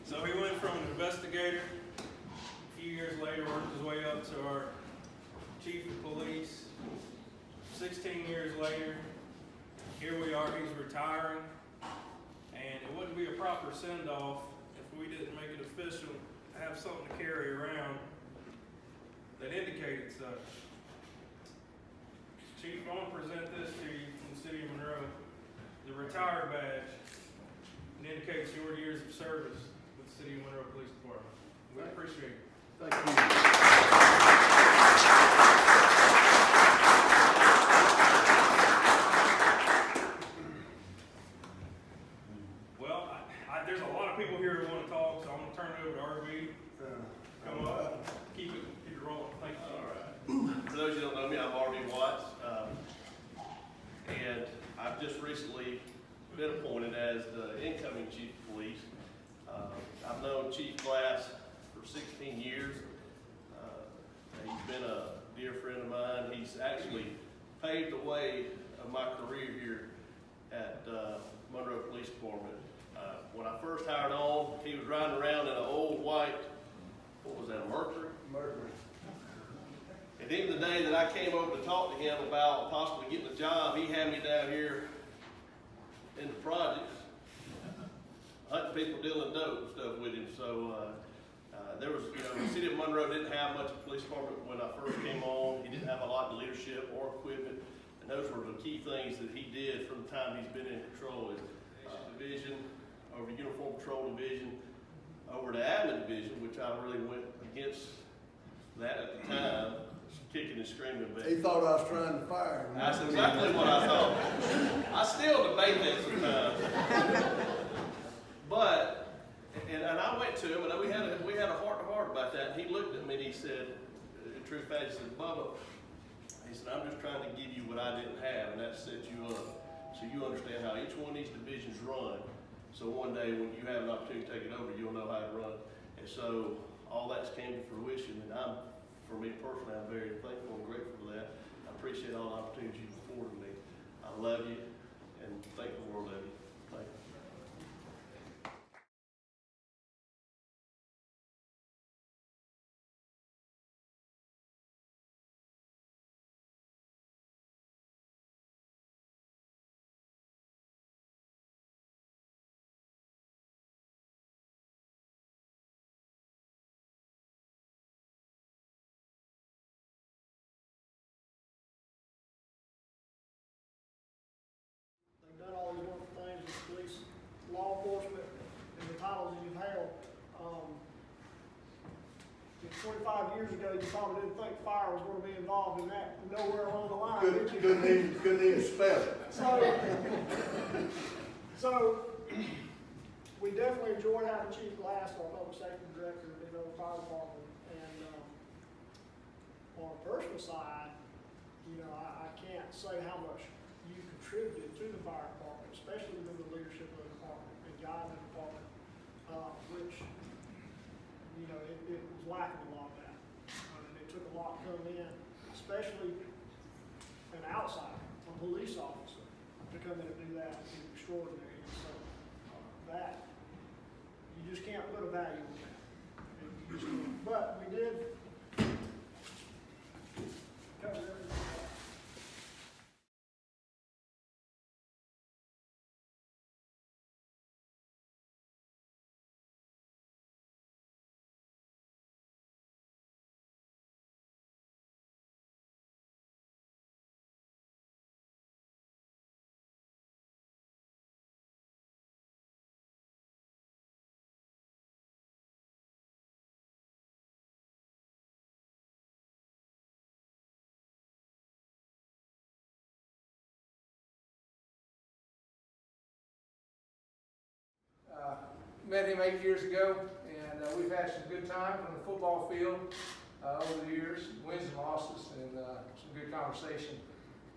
So he went from an investigator, a few years later worked his way up to our chief of police. 16 years later, here we are, he's retiring. And it wouldn't be a proper send-off if we didn't make it official to have something to carry around that indicated such. Chief, I want to present this to you from the City of Monroe. The retired badge. It indicates your years of service with the City of Monroe Police Department. We appreciate it. Thank you. Well, there's a lot of people here who want to talk, so I'm going to turn it over to RV. Come up, keep it rolling. Thank you. All right. For those who don't know me, I'm RV Watts, and I've just recently been appointed as the incoming chief of police. I've known Chief Glass for 16 years. He's been a dear friend of mine. He's actually paved the way of my career here at Monroe Police Department. When I first hired on, he was riding around in an old white, what was that, a Mercury? Mercury. And even the day that I came over to talk to him about possibly getting a job, he had me down here in the projects, hunting people dealing dope and stuff with him. So there was, the City of Monroe didn't have much of a police department when I first came on. He didn't have a lot of leadership or equipment. And those were the key things that he did from the time he's been in control is division, over Uniform Patrol Division, over the Admin Division, which I really went against that at the time, kicking and screaming. But He thought I was trying to fire him. that's exactly what I thought. I still debate that sometimes. But, and I went to him, and we had a heart-to-heart about that, and he looked at me and he said, in true fact, he said, Bubba, he said, I'm just trying to give you what I didn't have, and that set you up. So you understand how each one of these divisions run. So one day when you have an opportunity to take it over, you'll know how to run. And so all that's came to fruition, and for me personally, I'm very thankful and grateful for that. I appreciate all the opportunities you've afforded me. I love you, and thank the world of you. Thank you. They've done all these wonderful things with police, law enforcement, and the titles that you've held. 25 years ago, you probably didn't think fire was going to be involved in that nowhere along the line, did you? Couldn't even spell it. So we definitely enjoyed having Chief Glass, our public safety director, in our fire department. And on a personal side, I can't say how much you contributed to the fire department, especially with the leadership of the department and guiding the department, which, it was lacking a lot of that. It took a lot to come in, especially an outsider, a police officer, to come in and do that is extraordinary. And so that, you just can't put a value on that. You just can't. But we did cover everything. Met him 8 years ago, and we've had some good times on the football field over the years, wins and losses, and some good conversation.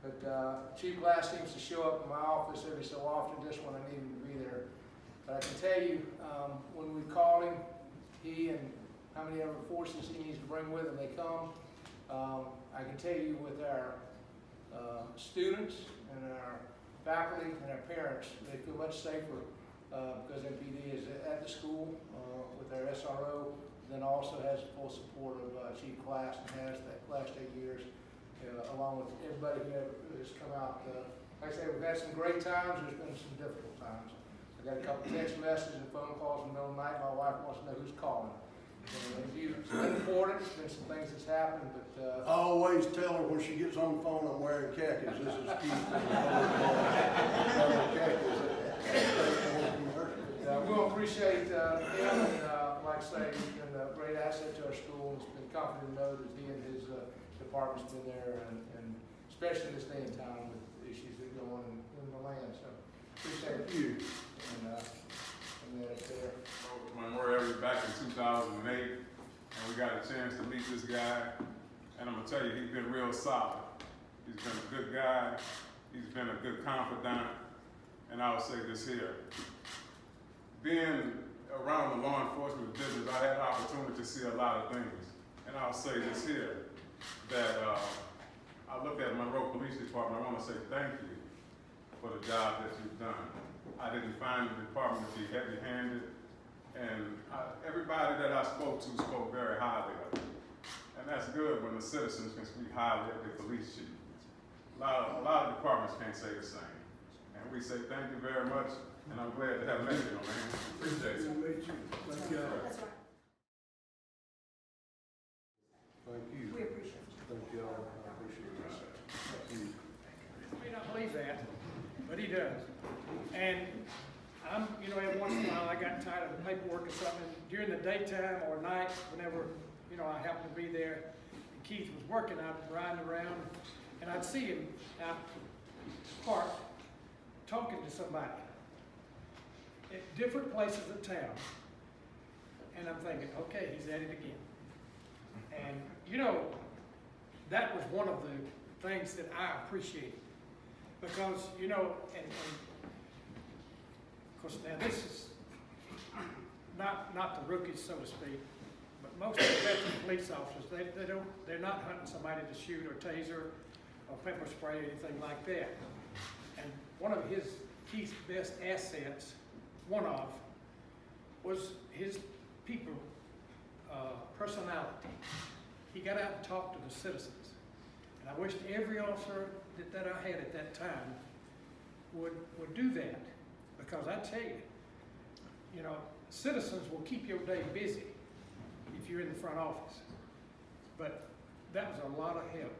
But Chief Glass seems to show up in my office every so often, just when I need him to be there. But I can tell you, when we called him, he and how many other forces he needs to bring with him, they come. I can tell you with our students and our faculty and our parents, they feel much safer because MPD is at the school with their SRO, then also has the full support of Chief Class and has that last 8 years, along with everybody who has come out. Like I say, we've had some great times, there's been some difficult times. I got a couple text messages and phone calls in the middle of the night. My wife wants to know who's calling. It's been important, there's been some things that's happened, but I always tell her when she gets on the phone, I'm wearing khakis. This is Keith. we'll appreciate him, and like I say, he's been a great asset to our school, and it's been comforting to know that he and his department's been there, and especially this day and time with the issues that go on in the land, so appreciate it. And that's there. Memorial was back in 2008, and we got a chance to meet this guy, and I'm gonna tell you, he's been real solid. He's been a good guy, he's been a good confidant, and I'll say this here. Being around the law enforcement business, I had the opportunity to see a lot of things, and I'll say this here, that I look at Monroe Police Department, I wanna say thank you for the job that you've done. I didn't find the department to be heavy-handed, and everybody that I spoke to spoke very highly of it. And that's good when the citizens can speak highly of the police chief. A lot of departments can't say the same. And we say thank you very much, and I'm glad to have met you, man. Appreciate it. Thank you. That's right. Thank you. We appreciate you. Thank you all. I appreciate it. Thank you. You may not believe that, but he does. And every once in a while I got tired of the paperwork or something. During the daytime or night, whenever, I happened to be there, and Keith was working, I'd ride around, and I'd see him out parked, talking to somebody at different places of town. And I'm thinking, okay, he's at it again. And, that was one of the things that I appreciated. Because, and of course, now this is not the rookies, so to speak, but most of the veteran police officers, they're not hunting somebody to shoot or taser or pepper spray or anything like that. And one of Keith's best assets, was his people, personality. He got out and talked to the citizens. And I wished every officer that I had at that time would do that. Because I tell you, citizens will keep your day busy if you're in the front office. But that was a lot of help.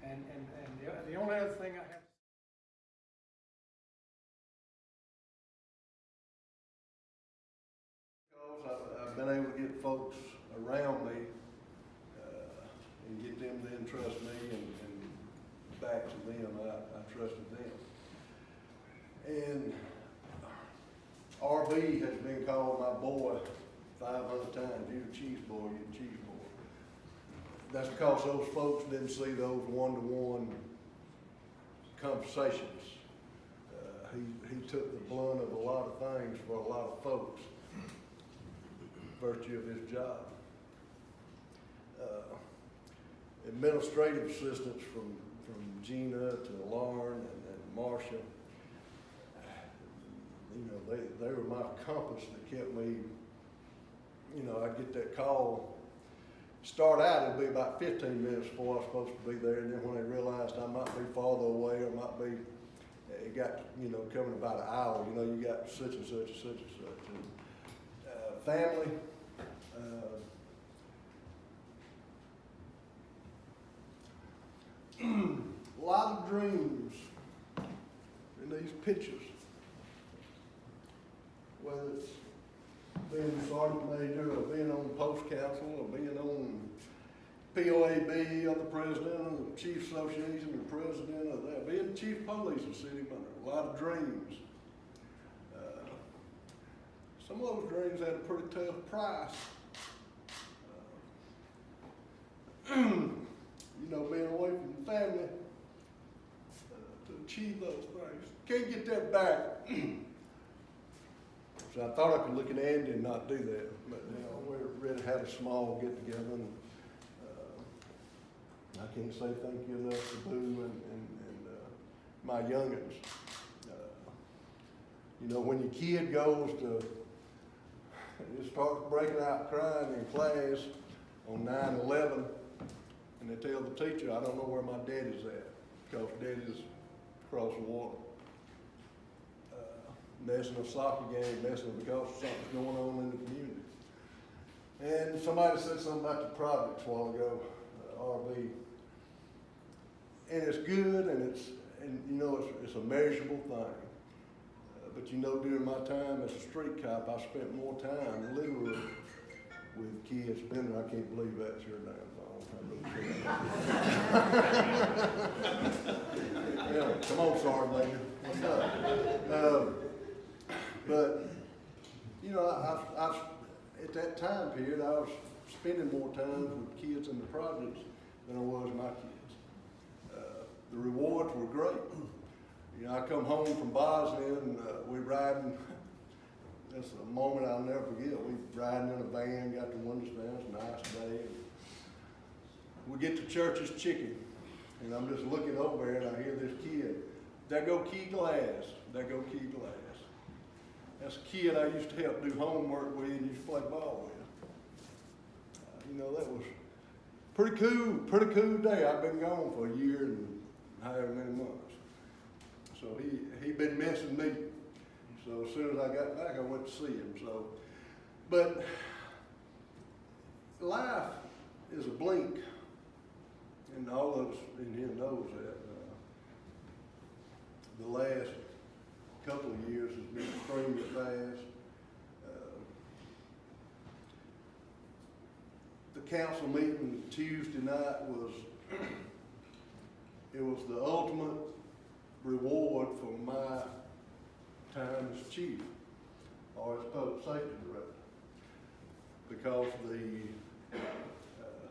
And the only other thing I have I've been able to get folks around me and get them to entrust me and back to them. I trusted them. And RB has been called my boy 500 times. You're the chief's boy, you're the chief's boy. That's because those folks didn't see those one-to-one conversations. He took the blunt of a lot of things for a lot of folks, virtue of his job. Administrative assistants from Gina to Lauren and Marcia, they were my compass that kept me, I'd get that call. Start out, it'd be about 15 minutes before I was supposed to be there, and then when they realized I might be farther away or might be, it got, coming about an hour, you got such and such and such and such. And, family, a lot of dreams in these pictures, whether it's being sergeant major or being on post council or being on POAB or the president of the Chief Association, the president of that, being the chief of police of City of Monroe. A lot of dreams. Some of those dreams had a pretty tough price. Being away from the family to achieve those things. Can't get that back. So I thought I could look at Andy and not do that, but we really had a small get together, and I can't say thank you enough to Boo and my youngins. You know, when your kid goes to, it starts breaking out crying in class on 9/11, and they tell the teacher, I don't know where my daddy's at, because daddy's across the water. Messing a soccer game, messing because something's going on in the community. And somebody said something about the projects a while ago, RV. And it's good, and you know, it's a measurable thing. But you know, during my time as a street cop, I spent more time literally with kids. Ben, I can't believe that's your damn phone. Yeah, come on, Sergeant Major. What's up? But, you know, I've at that time period, I was spending more time with kids in the projects than I was my kids. The rewards were great. You know, I come home from Bosnia and we riding, that's a moment I'll never forget. We riding in a van, got the windows down, it's a nice day. And we get to Church's Chicken, and I'm just looking over there and I hear this kid, there go Key Glass, there go Key Glass. That's a kid I used to help do homework with and used to play ball with. You know, that was pretty cool day. I've been gone for a year and however many months. So he been missing me. So as soon as I got back, I went to see him. So, but life is a blink, and all of us in here knows that. The last couple of years has been extremely fast. The council meeting Tuesday night was the ultimate reward for my time as chief or as public safety director, because the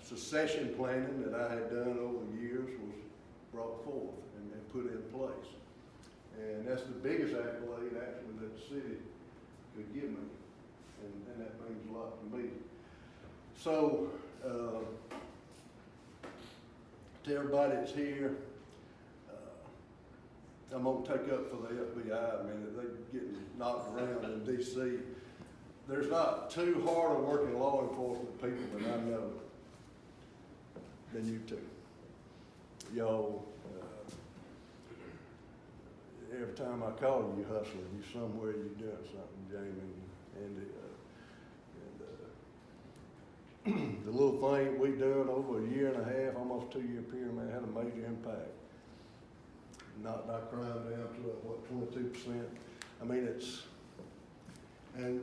succession planning that I had done over the years was brought forth and put in place. And that's the biggest accolade actually that the city could give me, and that means a lot to me. So, to everybody that's here, I'm gonna take up for the FBI a minute. They're getting knocked around in DC. There's not two harder working law enforcement people that I know than you two. Y'all, every time I call you, you hustling. You somewhere, you doing something, Jamie and the little thing we done over a year and a half, almost 2 year period, man, had a major impact. Knocked our crime down to what, 22%. I mean, and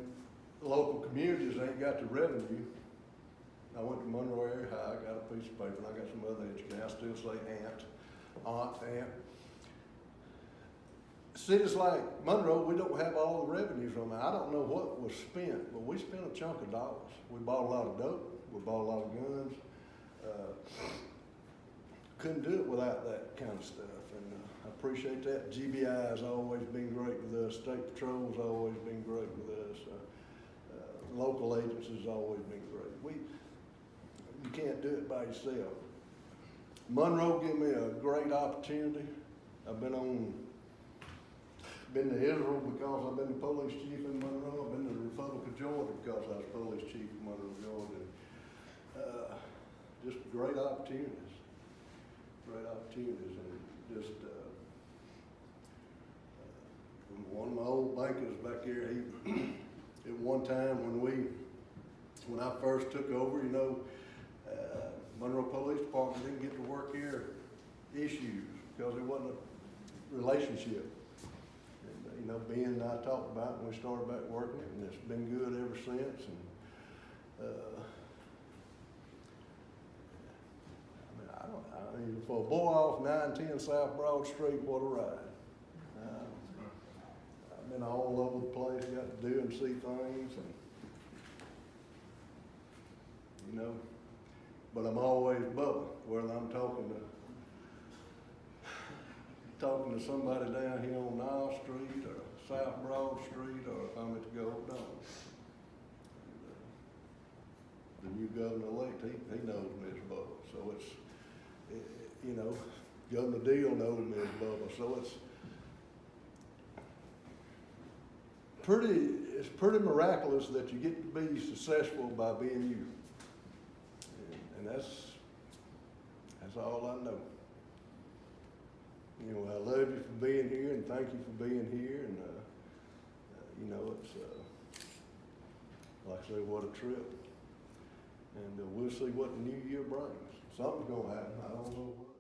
local communities ain't got the revenue. I went to Monroe Area High, I got a piece of paper, and I got some other education. I still say aunt. Cities like Monroe, we don't have all the revenues from it. I don't know what was spent, but we spent a chunk of dollars. We bought a lot of dope, we bought a lot of guns. Couldn't do it without that kind of stuff, and I appreciate that. GBI has always been great with us. State Patrol's always been great with us. Local agencies always been great. You can't do it by yourself. Monroe gave me a great opportunity. I've been to Israel because I've been the police chief in Monroe. I've been to the Republic of Georgia because I was police chief in Monroe, Georgia. Just great opportunities. Great opportunities, and just one of my old bankers back here, he at one time when I first took over, you know, Monroe Police Department didn't get to work here issues because it wasn't a relationship. And, you know, Ben and I talked about it when we started back working it, and it's been good ever since. And I mean, for a boy off 910 South Broad Street, what a ride. I've been all over the place, got to do and see things, and, you know, but I'm always bubbling, whether I'm talking to somebody down here on Nile Street or South Broad Street, or if I'm at the Gold Dome. The new governor-elect, he knows me as Bubba, so it's, you know, Governor Deal knows me as Bubba, so it's pretty miraculous that you get to be successful by being you. And that's all I know. You know, I love you for being here and thank you for being here. And, you know, it's, like I say, what a trip. And we'll see what the new year brings. Something's gonna happen. I don't know what.